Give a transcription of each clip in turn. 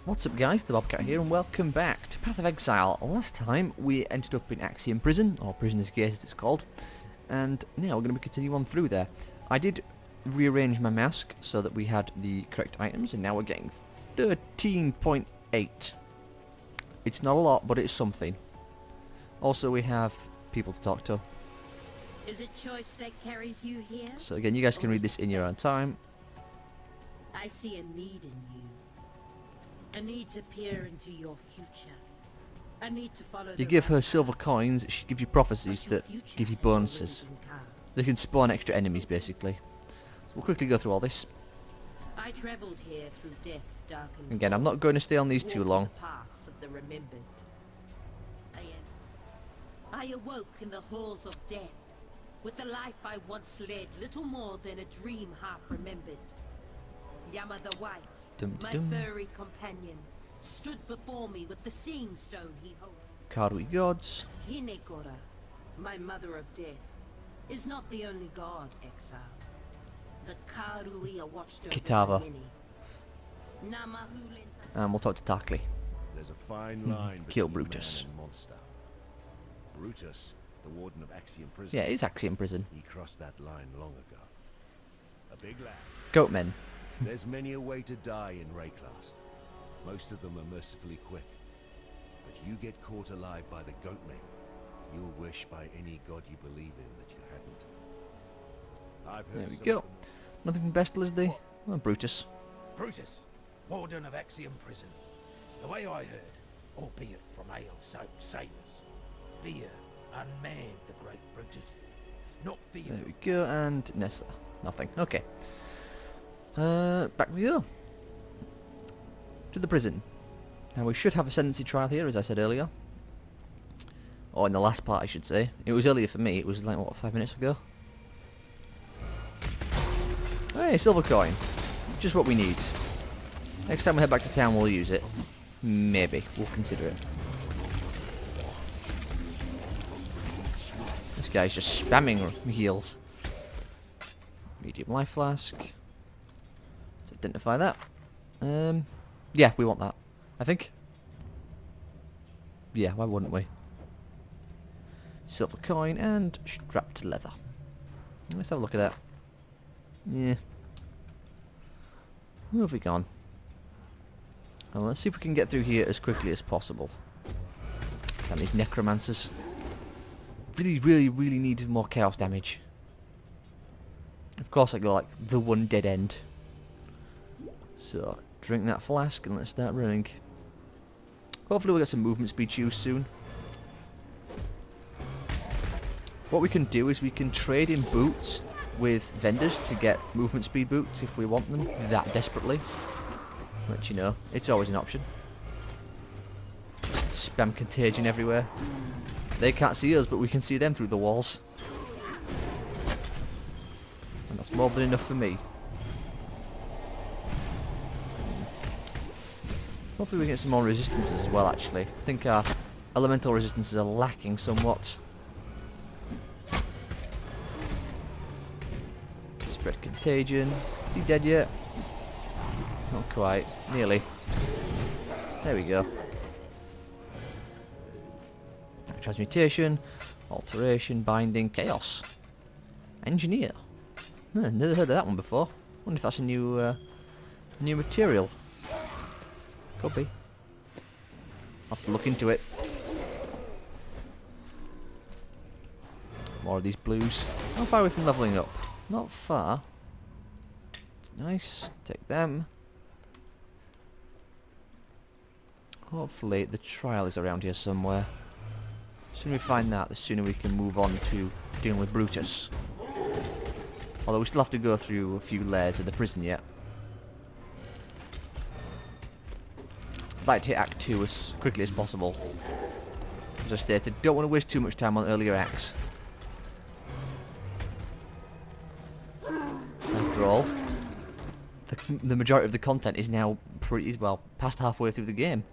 What's up guys, the Bobcat here and welcome back to Path of Exile. Last time we ended up in Axiom Prison, or Prisoner's Gate as it's called, and now we're going to continue on through there. I did rearrange my mask so that we had the correct items, and now we're getting 13.8. It's not a lot, but it's something. Also we have people to talk to. Is it choice that carries you here? So again, you guys can read this in your own time. I see a need in you. A need to peer into your future. A need to follow You give her silver coins, she gives you prophecies that give you bonuses. They can spawn extra enemies basically. So we'll quickly go through all this. I traveled here through death's darkened Again, I'm not going to stay on these too long. paths of the remembered. I awoke in the halls of death, with the life I once led little more than a dream half remembered. Yama the White, my furry companion, stood before me with the seeing stone he holds. Cardwi gods. Hinekora, my mother of death, is not the only god, Exile. The Karui are watched over Kitava. by many. Namahu lends us And we'll talk to Tarkly. There's a fine line Kill between Brutus. man and monster. Brutus, the warden of Axiom Prison. Yeah, it's Axiom Prison. He crossed that line long ago. A big lad. Goatmen. There's many a way to die in Wraeclast. Most of them are mercifully quick. But you get caught alive by the goatmen, you'll wish by any god you believe in that you hadn't. I've heard There we some go. of them. Nothing from Best Lisdy. Oh, Brutus. Brutus, warden of Axiom Prison. The way I heard, albeit from ale-soaked sailors, fear unmanned the great Brutus. Not fear. There we go. And Nessa. Nothing. Okay. Back we go. To the prison. Now we should have a sentencing trial here, as I said earlier. Or in the last part, I should say. It was earlier for me. It was like, what, 5 minutes ago? Hey, silver coin. Just what we need. Next time we head back to town, we'll use it. Maybe. We'll consider it. This guy's just spamming heals. Medium life flask. Let's identify that. Yeah, we want that. I think. Yeah, why wouldn't we? Silver coin and strapped leather. Let's have a look at that. Yeah. Where have we gone? Well, let's see if we can get through here as quickly as possible. Damn these necromancers. Really need more chaos damage. Of course I go like the one dead end. So, drink that flask and let's start running. Hopefully we'll get some movement speed juice soon. What we can do is we can trade in boots with vendors to get movement speed boots if we want them that desperately. Let you know, it's always an option. Spam contagion everywhere. They can't see us, but we can see them through the walls. And that's more than enough for me. Hopefully we get some more resistances as well, actually. I think our elemental resistances are lacking somewhat. Spread contagion. Is he dead yet? Not quite. Nearly. There we go. Transmutation, alteration, binding, chaos. Engineer. Never heard of that one before. Wonder if that's a new material. Could be. I'll have to look into it. More of these blues. How far are we from leveling up? Not far. It's nice. Take them. Hopefully the trial is around here somewhere. The sooner we find that, the sooner we can move on to dealing with Brutus. Although we still have to go through a few layers of the prison yet. I'd like to hit Act 2 as quickly as possible. As I stated, don't want to waste too much time on earlier acts. After all, the majority of the content is now pretty, well, past halfway through the game.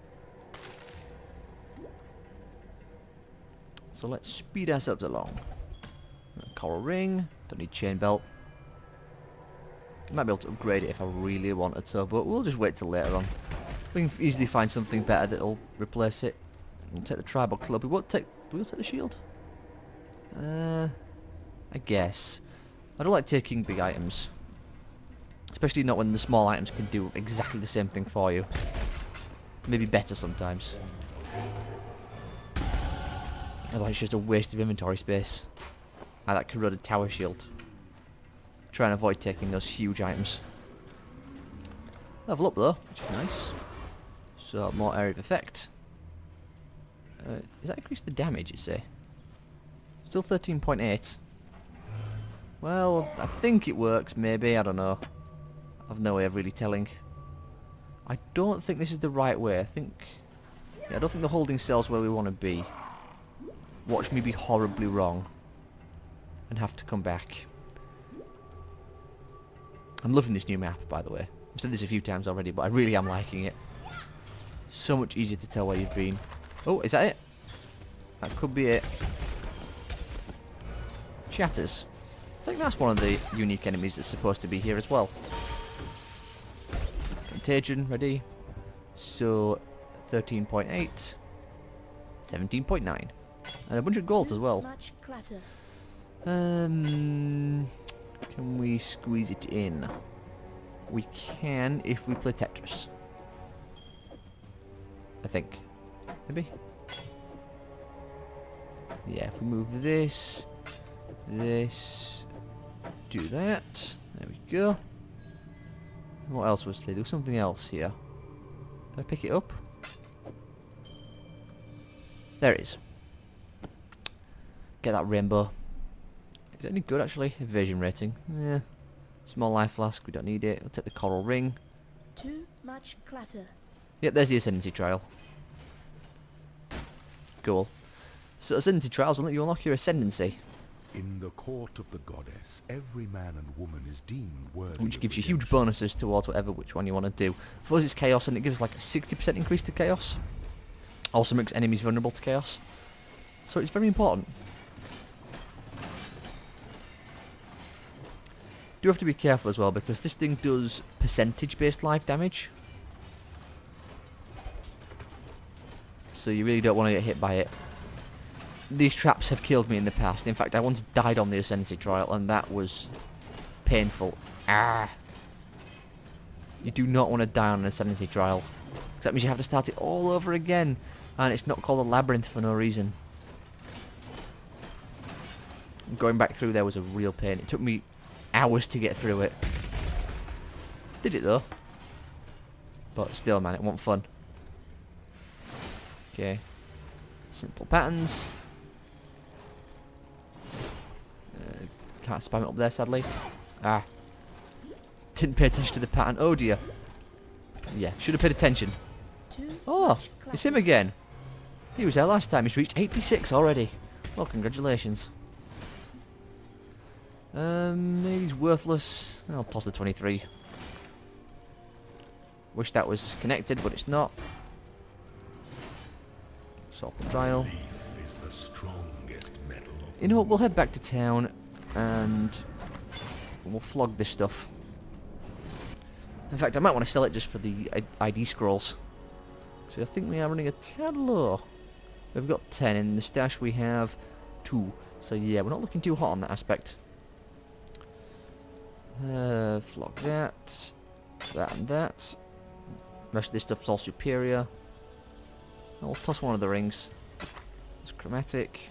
So let's speed ourselves along. Coral ring, don't need chain belt. Might be able to upgrade it if I really wanted to, but we'll just wait till later on. We can easily find something better that'll replace it. We'll take the tribal club. We'll take the shield. I guess. I don't like taking big items. Especially not when the small items can do exactly the same thing for you. Maybe better sometimes. Otherwise it's just a waste of inventory space. Like that corroded tower shield. Try and avoid taking those huge items. Level up though, which is nice. So more area of effect. Does that increase the damage, you say? Still 13.8. Well, I think it works, maybe, I don't know. I've no way of really telling. I don't think this is the right way. I don't think the holding cell's where we want to be. Watch me be horribly wrong. And have to come back. I'm loving this new map, by the way. I've said this a few times already, but I really am liking it. So much easier to tell where you've been. Oh, is that it? That could be it. Chatters. I think that's one of the unique enemies that's supposed to be here as well. Contagion, ready. So, 13.8. 17.9. And a bunch of gold as well. Much clatter. Can we squeeze it in? We can if we play Tetris. I think. Maybe? Yeah, if we move this, do that. There we go. And what else was there? There was something else here. Did I pick it up? There it is. Get that rainbow. Is it any good actually? Evasion rating. Yeah. Small life flask, we don't need it. I'll take the coral ring. Too much clatter. Yep, there's the Ascendancy trial. Cool. So Ascendancy trials will let you unlock your Ascendancy. In the court of the goddess, every man and woman is deemed worthy. Which of gives you huge redemption. bonuses towards which one you want to do. For us it's chaos and it gives like a 60% increase to chaos. Also makes enemies vulnerable to chaos. So it's very important. Do have to be careful as well because this thing does percentage based life damage. So you really don't want to get hit by it. These traps have killed me in the past. In fact, I once died on the Ascendancy trial and that was painful. Ah! You do not want to die on an Ascendancy trial. Because that means you have to start it all over again. And it's not called a labyrinth for no reason. Going back through there was a real pain. It took me hours to get through it. Did it though. But still, man, it wasn't fun. Okay. Simple patterns. Can't spam it up there, sadly. Ah. Didn't pay attention to the pattern. Oh dear. Yeah, should have paid attention. Too Oh, much it's clatter. him again. He was there last time. He's reached 86 already. Well, congratulations. Maybe he's worthless. I'll toss the 23. Wish that was connected, but it's not. Solve the trial. Belief is the strongest metal of You know what, we'll head back to town and we'll flog this stuff. In fact, I might want to sell it just for the ID scrolls. So I think we are running a tad low. We've got 10, in the stash we have 2. So yeah, we're not looking too hot on that aspect. Flog that. That and that. Rest of this stuff's all superior. I'll toss one of the rings. It's chromatic.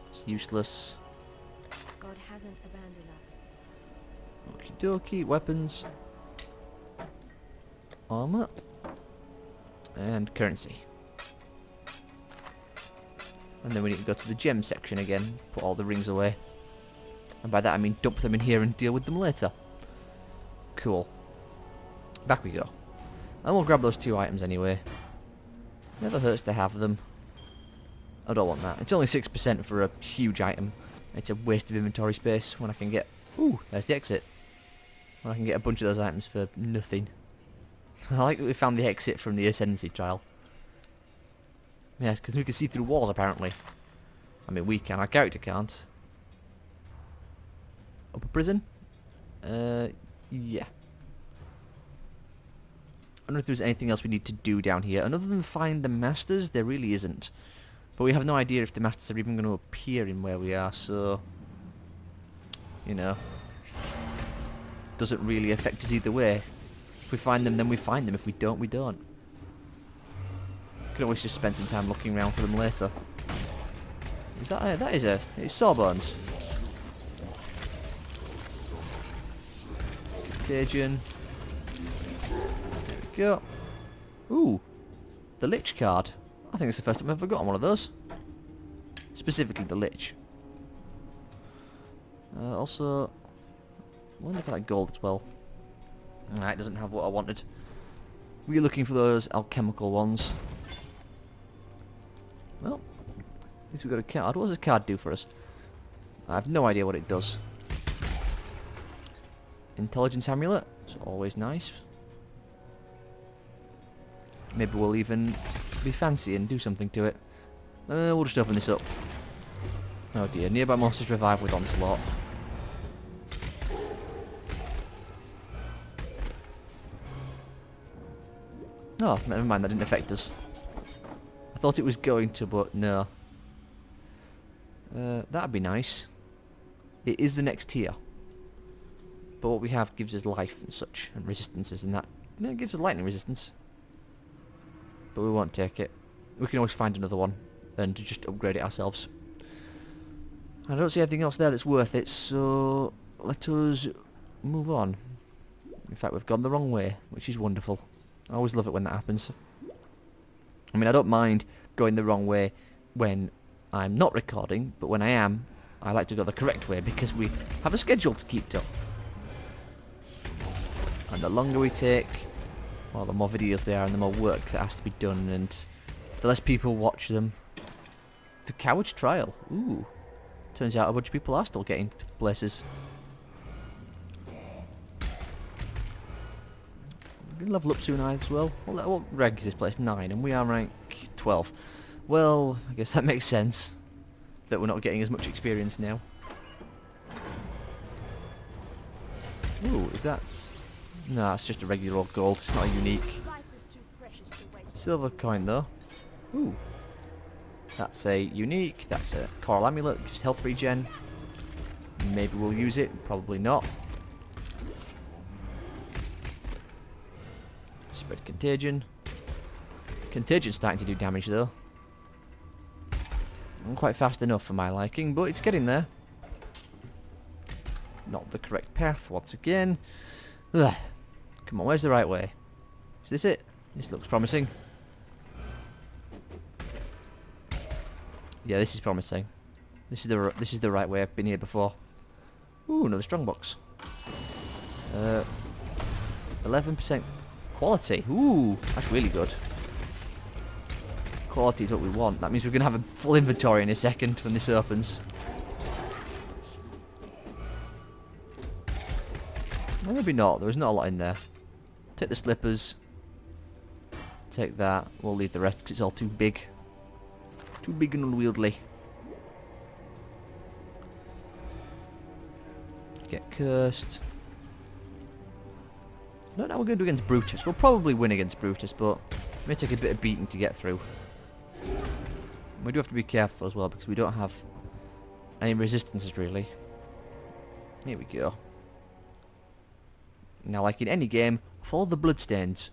It's useless. God hasn't abandoned us. Okie dokie, weapons. Armor. And currency. And then we need to go to the gem section again, put all the rings away. And by that I mean dump them in here and deal with them later. Cool. Back we go. And we'll grab those 2 items anyway. Never hurts to have them. I don't want that. It's only 6% for a huge item. It's a waste of inventory space when I can get... Ooh, there's the exit. When I can get a bunch of those items for nothing. I like that we found the exit from the Ascendancy trial. Yes, because we can see through walls apparently. I mean, we can. Our character can't. Upper prison? Yeah. don't know if there's anything else we need to do down here. And other than find the masters, there really isn't. But we have no idea if the masters are even going to appear in where we are, so... You know. Doesn't really affect us either way. If we find them, then we find them. If we don't, we don't. Can always just spend some time looking around for them later. Is that that is a... It's Sawbones. Contagion. There we go. Ooh. The Lich card. I think it's the first time I've ever gotten one of those. Specifically the Lich. Also... I wonder if I like gold as well. Nah, it doesn't have what I wanted. We're looking for those alchemical ones. Well, at least we got a card. What does a card do for us? I have no idea what it does. Intelligence amulet. It's always nice. Maybe we'll even be fancy and do something to it. We'll just open this up. Oh dear, nearby monsters revive with onslaught. Oh, never mind, that didn't affect us. I thought it was going to, but no. That'd be nice. It is the next tier. But what we have gives us life and such, and resistances and that. No, it gives us lightning resistance. But we won't take it. We can always find another one, and just upgrade it ourselves. I don't see anything else there that's worth it, so let us move on. In fact, we've gone the wrong way, which is wonderful. I always love it when that happens. I mean, I don't mind going the wrong way when I'm not recording, but when I am, I like to go the correct way because we have a schedule to keep to. And the longer we take, well, the more videos there are and the more work that has to be done, and the less people watch them. The Coward's Trial. Ooh. Turns out a bunch of people are still getting places. We can level up soon as well. What rank is this place? 9, and we are rank 12. Well, I guess that makes sense. That we're not getting as much experience now. Ooh, is that... No, it's just a regular old gold. It's not a unique. Silver coin, though. Ooh. That's a unique. That's a coral amulet. Gives health regen. Maybe we'll use it. Probably not. Spread contagion. Contagion's starting to do damage though. Not quite fast enough for my liking, but it's getting there. Not the correct path once again. Ugh. Come on, where's the right way? Is this it? This looks promising. Yeah, this is promising. This is the right way. I've been here before. Ooh, another strongbox. 11% quality. Ooh, that's really good. Quality is what we want. That means we're going to have a full inventory in a second when this opens. Well, maybe not. There was not a lot in there. Take the slippers. Take that. We'll leave the rest because it's all too big. Too big and unwieldy. Get cursed. I don't know what we're going to do against Brutus. We'll probably win against Brutus, but it may take a bit of beating to get through. We do have to be careful as well, because we don't have any resistances, really. Here we go. Now, like in any game, follow the bloodstains.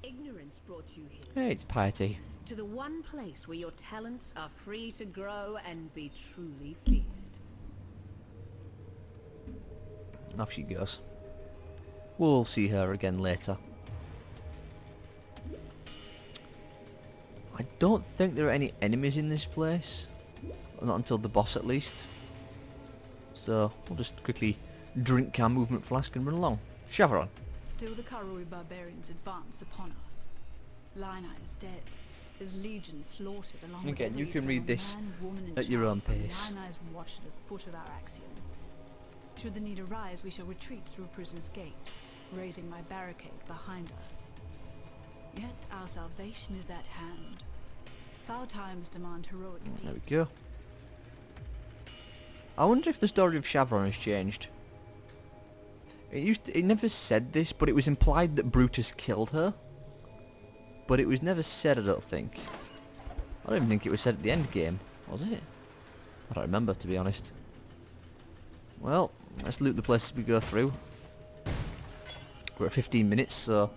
Ignorance brought you here. Hey, it's piety. To the one place where your talents are free to grow and be truly feared. Off she goes. We'll see her again later. I don't think there are any enemies in this place. Not until the boss, at least. So, we'll just quickly drink our movement flask and run along. Chevron. Still the Karoi barbarians advance upon us. Lionel is dead. His legion slaughtered along Again, with you can read this man, woman, and at your child own from pace. Lionel's watch at the foot of our axiom. Should the need arise, we shall retreat through Prison's Gate, raising my barricade behind us. Yet our salvation is at hand. Foul times demand heroic deeds. There we go. I wonder if the story of Chevron has changed. It never said this, but it was implied that Brutus killed her. but it was never said, I don't think. I don't even think it was said at the end game, was it? I don't remember, to be honest. Well, let's loot the places we go through. We're at 15 minutes, so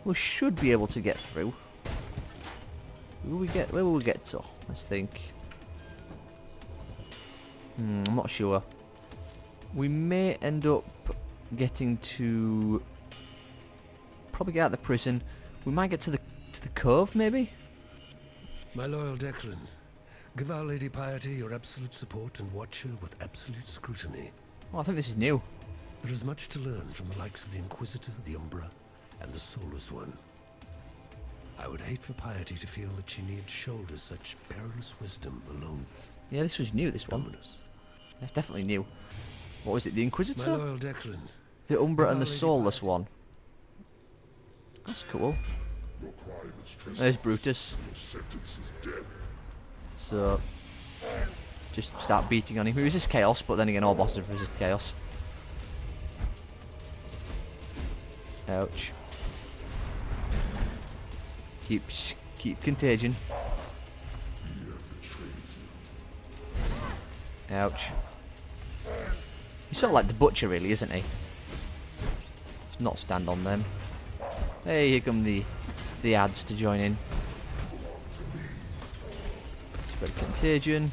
we should be able to get through. Where will we get to? Let's think. I'm not sure. We may end up getting to probably get out of the prison. We might get to the cove, maybe. My loyal Declan, give Our Lady Piety your absolute support and watch her with absolute scrutiny. Oh, I think this is new. There is much to learn from the likes of the Inquisitor, the Umbra, and the Soulless One. I would hate for Piety to feel that she needs shoulder such perilous wisdom alone. Yeah, this was new, this one. Dominus. That's definitely new. What was it, the Inquisitor? My loyal Declan. The Umbra and the Lady Soulless Piety. one. That's cool. There's Brutus. So, just start beating on him. He resists chaos, but then again, all bosses resist chaos. Ouch. Keep contagion. Ouch. He's sort of like the butcher, really, isn't he? Let's not stand on them. Hey, here come the ads to join in. Spread contagion.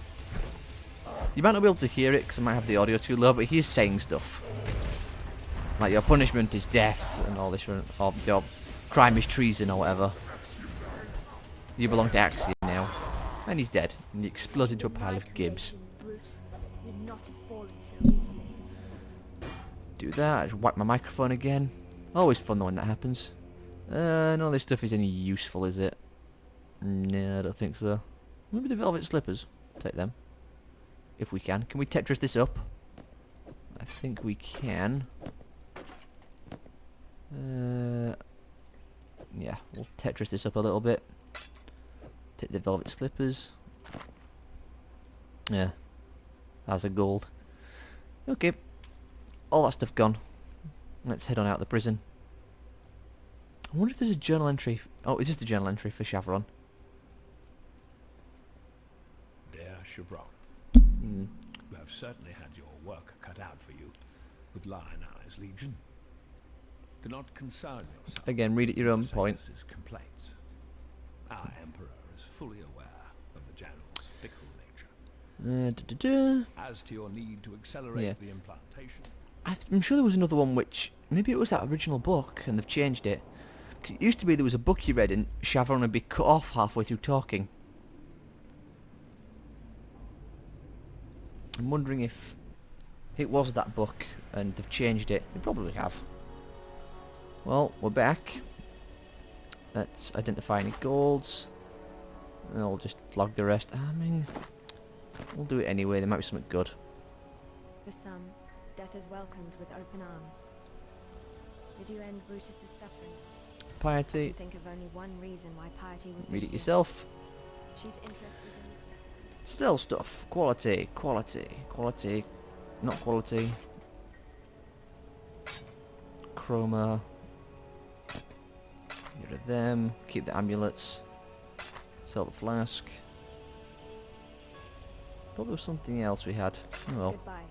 You might not be able to hear it because I might have the audio too low, but he's saying stuff like your punishment is death and all this, or your crime is treason or whatever. You belong to Axiom now, and he's dead. And he explodes into a pile of gibs. You'd not have fallen so easily. Do that. I just wipe my microphone again. Always fun though when that happens. None of this stuff is any useful, is it? No, I don't think so. Maybe the velvet slippers. Take them. If we can. Can we Tetris this up? I think we can. Yeah, we'll Tetris this up a little bit. Take the velvet slippers. Yeah. That's a gold. Okay. All that stuff gone. Let's head on out of the prison. I wonder if there's a journal entry. Oh, is this the journal entry for Chevron? Dear Chevron, you have certainly had your work cut out for you with Lion Eyes Legion. Do not concern yourself. Again, read at your own point. Silas's complaints. Our Emperor is fully aware of the General's fickle nature. As to your need to accelerate the implantation, I'm sure there was another one which... Maybe it was that original book and they've changed it. 'Cause it used to be there was a book you read and Chevron would be cut off halfway through talking. I'm wondering if it was that book and they've changed it. They probably have. Well, we're back. Let's identify any golds. And I'll just flog the rest. I mean, we'll do it anyway. There might be something good. For some, death is welcomed with open arms. Did you end Brutus's suffering? I Piety. can think of only one reason why Piety would Read be it here. yourself. She's interested in... Still stuff. Quality. Quality. Quality. Not quality. Chroma. Get rid of them. Keep the amulets. Sell the flask. Thought there was something else we had. Oh well. Goodbye.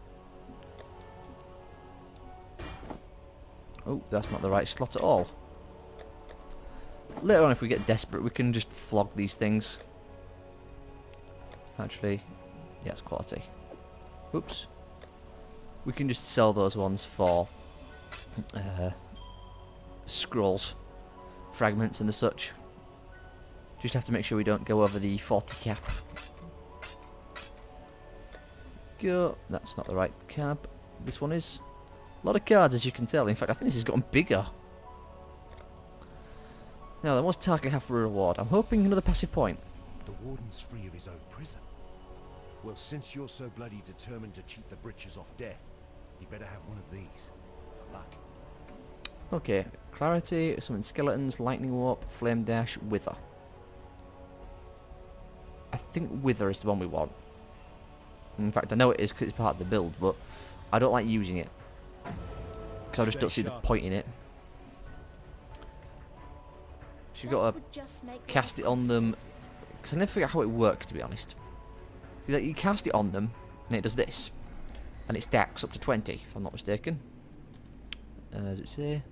Oh, that's not the right slot at all. Later on, if we get desperate, we can just flog these things. Actually, yeah, it's quality. Oops. We can just sell those ones for scrolls, fragments and the such. Just have to make sure we don't go over the 40 cap. Go. That's not the right cab. This one is. A lot of cards, as you can tell. In fact, I think this has gotten bigger. Now then, what's Tarkin have for a reward? I'm hoping another passive point. The warden's free of his own prison. Well, since you're so bloody determined to cheat the britches off death, you better have one of these. For luck. Okay, clarity, summon skeletons, lightning warp, flame dash, wither. I think wither is the one we want. In fact, I know it is because it's part of the build, but I don't like using it. Because I just don't see the point in it. So you've got to cast it on them. Because I never figure out how it works, to be honest. Like, you cast it on them, and it does this. And it stacks up to 20, if I'm not mistaken. Does it say?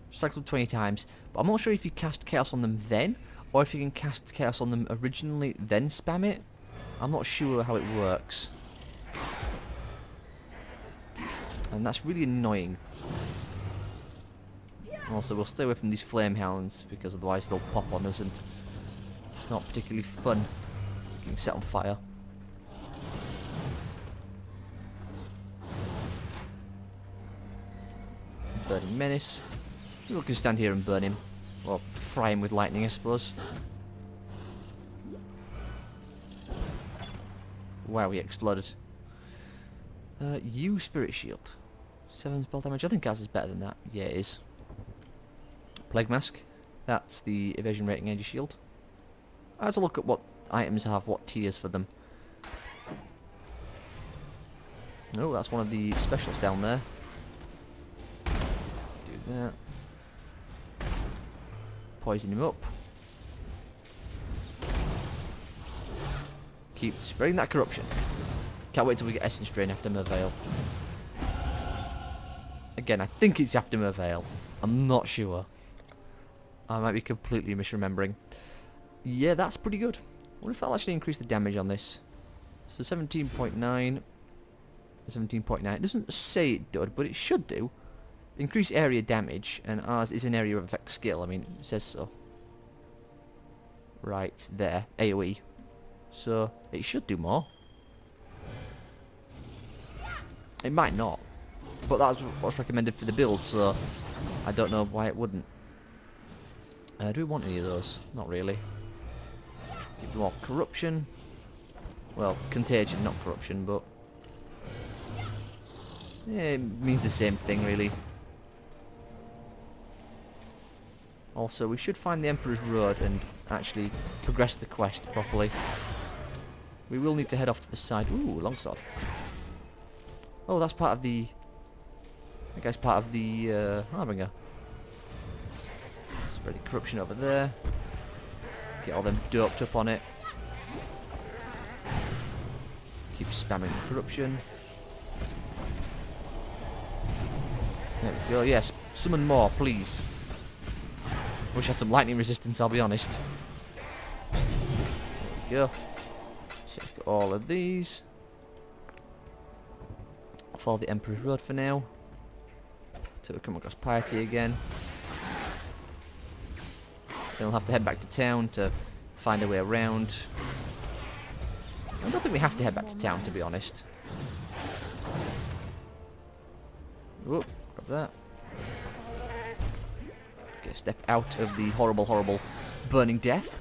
Stacks up 20 times. But I'm not sure if you cast Chaos on them then, or if you can cast Chaos on them originally, then spam it. I'm not sure how it works. And that's really annoying. Also, we'll stay away from these flame hounds, because otherwise they'll pop on us, and it's not particularly fun getting set on fire. Burning Menace. We can stand here and burn him. Or fry him with lightning, I suppose. Wow, he exploded. You Spirit Shield. 7 spell damage. I think ours is better than that. Yeah, it is. Plague Mask. That's the evasion rating energy shield. Let's look at what items have what tiers for them. Oh, that's one of the specials down there. Do that. Poison him up. Keep spreading that corruption. Can't wait till we get Essence Drain after Merveil. Again, I think it's after Merveil. I'm not sure. I might be completely misremembering. Yeah, that's pretty good. I wonder if that'll actually increase the damage on this. So 17.9. 17.9. It doesn't say it did, but it should do. Increase area damage, and ours is an area of effect skill. I mean, it says so. Right there. AoE. So, it should do more. It might not. But that's what's recommended for the build, so I don't know why it wouldn't. Do we want any of those? Not really. Give more corruption. Well, contagion, not corruption, but yeah, it means the same thing, really. Also, we should find the Emperor's Road and actually progress the quest properly. We will need to head off to the side. Ooh, longsword. Oh, that's part of the... I guess part of the Harbinger. Spread the corruption over there. Get all them doped up on it. Keep spamming the corruption. There we go. Yes, summon more, please. Wish I had some lightning resistance, I'll be honest. There we go. Check all of these. Follow the Emperor's Road for now. Till we come across Piety again. Then we'll have to head back to town to find a way around. I don't think we have to head back to town, to be honest. Whoop, grab that. Okay, step out of the horrible, horrible burning death.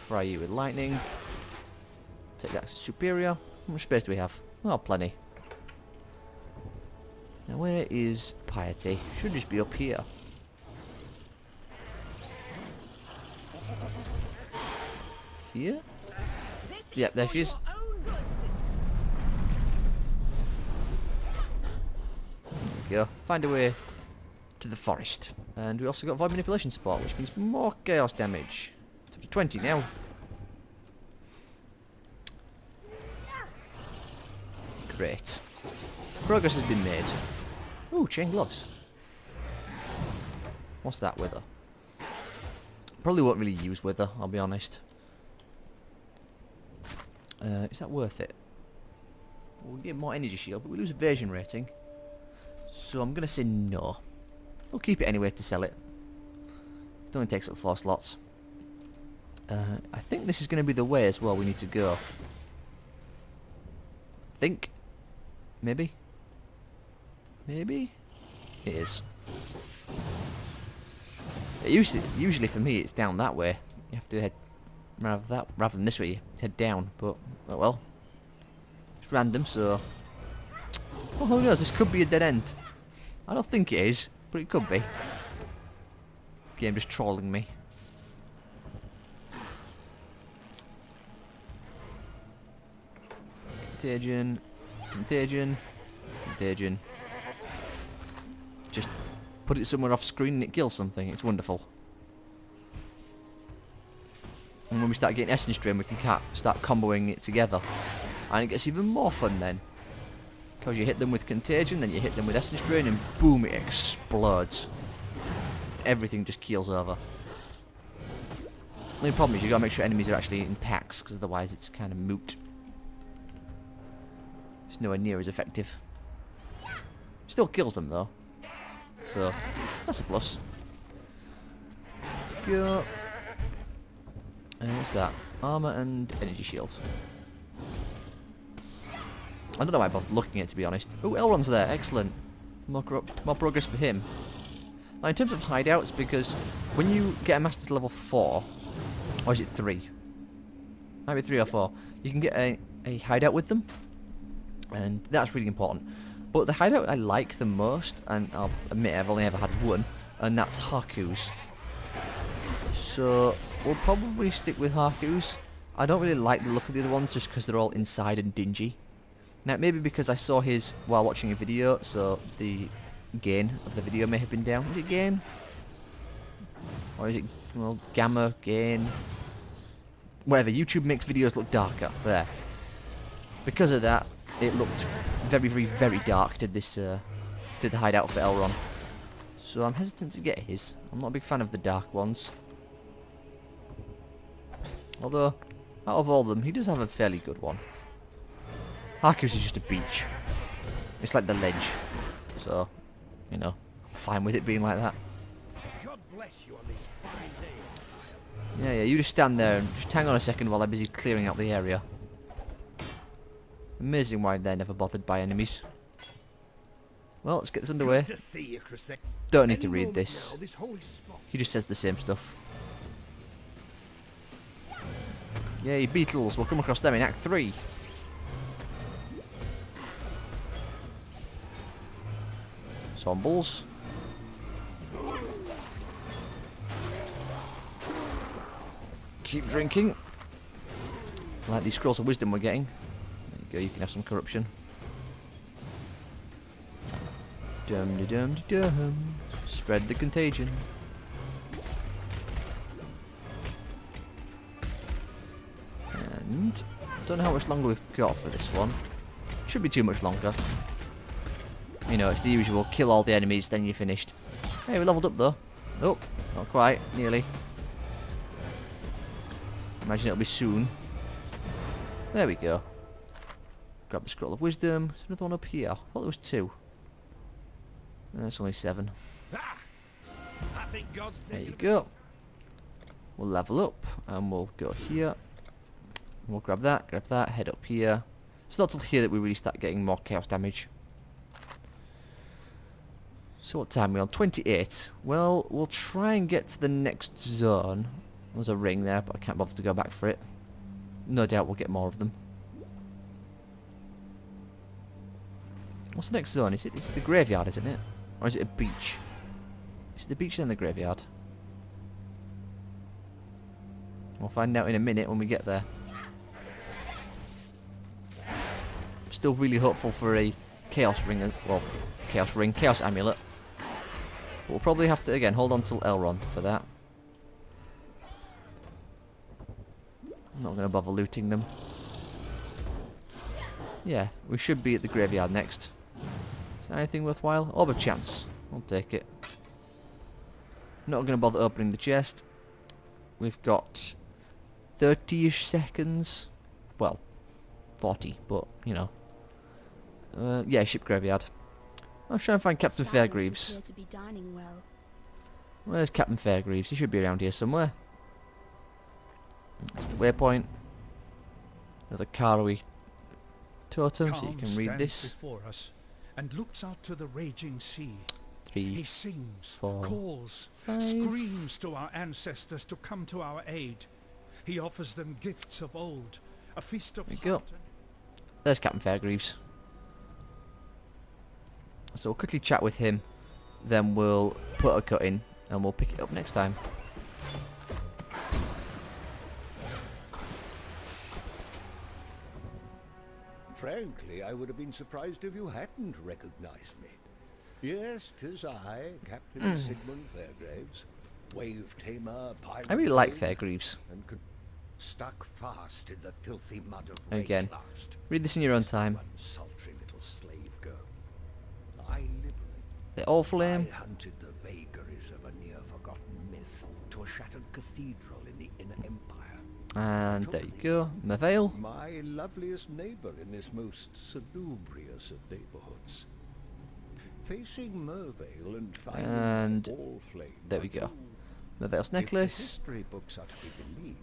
Fry you with lightning. Take that to Superior. How much space do we have? Oh, plenty. Now, where is Piety? Should just be up here. Here? Yep, there she is. There we go. Find a way to the forest. And we also got Void Manipulation support, which means more chaos damage. It's up to 20 now. Great. Progress has been made. Ooh, chain gloves. What's that wither? Probably won't really use wither, I'll be honest. Is that worth it? We'll get more energy shield, but we lose evasion rating. So I'm going to say no. We'll keep it anyway to sell it. It only takes up 4 slots. I think this is going to be the way as well we need to go. Think. Maybe. Maybe? It is. Usually for me it's down that way. You have to head rather than this way, you head down, but oh well. It's random, so oh, who knows, this could be a dead end. I don't think it is, but it could be. Game just trolling me. Contagion, contagion, contagion, put it somewhere off screen and it kills something. It's wonderful. And when we start getting essence drain, we can start comboing it together. And it gets even more fun then. Because you hit them with contagion, then you hit them with essence drain, and boom, it explodes. Everything just keels over. The only problem is you gotta make sure enemies are actually in packs, because otherwise it's kind of moot. It's nowhere near as effective. Still kills them though. So, that's a plus. Go. And what's that? Armor and energy shields. I don't know why I bothered looking at it, to be honest. Oh, Elrond's there. Excellent. More progress for him. Now, in terms of hideouts, because when you get a master to level 4, or is it 3? Might be 3 or 4. You can get a hideout with them, and that's really important. But the hideout I like the most, and I'll admit I've only ever had one, and that's Haku's. So we'll probably stick with Haku's. I don't really like the look of the other ones just because they're all inside and dingy. Now, maybe because I saw his while watching a video, so the gain of the video may have been down. Is it gain? Or is it, well, gamma, gain? Whatever, YouTube makes videos look darker. There. Because of that, it looked very, very, very dark, did the hideout for Elrond. So I'm hesitant to get his. I'm not a big fan of the dark ones. Although, out of all of them, he does have a fairly good one. Haku's is just a beach. It's like the ledge. So, you know, fine with it being like that. God bless you on these fine days. Yeah, you just stand there and just hang on a second while I'm busy clearing out the area. Amazing why they're never bothered by enemies. Well, let's get this underway. Don't need to read this. He just says the same stuff. Yay, beetles. We'll come across them in Act 3. Zombles. Keep drinking. I like these scrolls of wisdom we're getting. There you go, you can have some corruption. Dum de dum de dum. Spread the contagion. And don't know how much longer we've got for this one. Should be too much longer. You know, it's the usual kill all the enemies, then you're finished. Hey, we leveled up though. Oh, not quite, nearly. Imagine it'll be soon. There we go. Grab the scroll of wisdom. There's another one up here. I thought there was 2. That's only 7. There you go. We'll level up and we'll go here. We'll grab that, head up here. It's not till here that we really start getting more chaos damage. So what time are we on? 28. Well, we'll try and get to the next zone. There's a ring there, but I can't bother to go back for it. No doubt we'll get more of them. What's the next zone? It's the graveyard, isn't it? Or is it a beach? Is it the beach and the graveyard? We'll find out in a minute when we get there. Still really hopeful for a chaos ring, chaos amulet. But we'll probably have to, again, hold on till Elrond for that. I'm not going to bother looting them. Yeah, we should be at the graveyard next. Is there anything worthwhile? Orb of Chance. I'll take it. Not going to bother opening the chest. We've got 30-ish seconds. Well, 40, but, you know. Yeah, ship graveyard. I'll try and find Captain Fairgreaves. Where's Captain Fairgreaves? He should be around here somewhere. That's the waypoint. Another Karowi totem, so you can read this. Before us and looks out to the raging sea. 3, he sings, 4, calls, 5. Screams to our ancestors to come to our aid. He offers them gifts of old, a feast of There you go. There's Captain Fairgreaves. So we'll quickly chat with him, then we'll put a cut in, and we'll pick it up next time. Frankly, I would have been surprised if you hadn't recognized me. Yes, 'tis I, Captain Sigmund Fairgraves, wave tamer, pirate. I really like blade, Fairgreaves. and stuck fast in the filthy mud of Again, Wraeclast. read this in your own time. One sultry little slave girl. I liberate. The Orphalame. I hunted the vagaries of a near-forgotten myth to a shattered cathedral in the Inner Empire. And there you go, Mervale. My loveliest neighbor in this most salubrious of neighborhoods. Facing Mervale and finding And all flame. there we go. Mervale's necklace. If the history books are to be believed,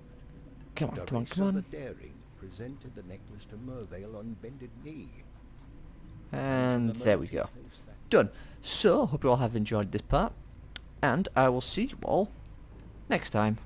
Come on, come on, Dorisa come on. the Daring presented the necklace to Mervale on bended knee. And there we go. Done. So, hope you all have enjoyed this part. And I will see you all next time.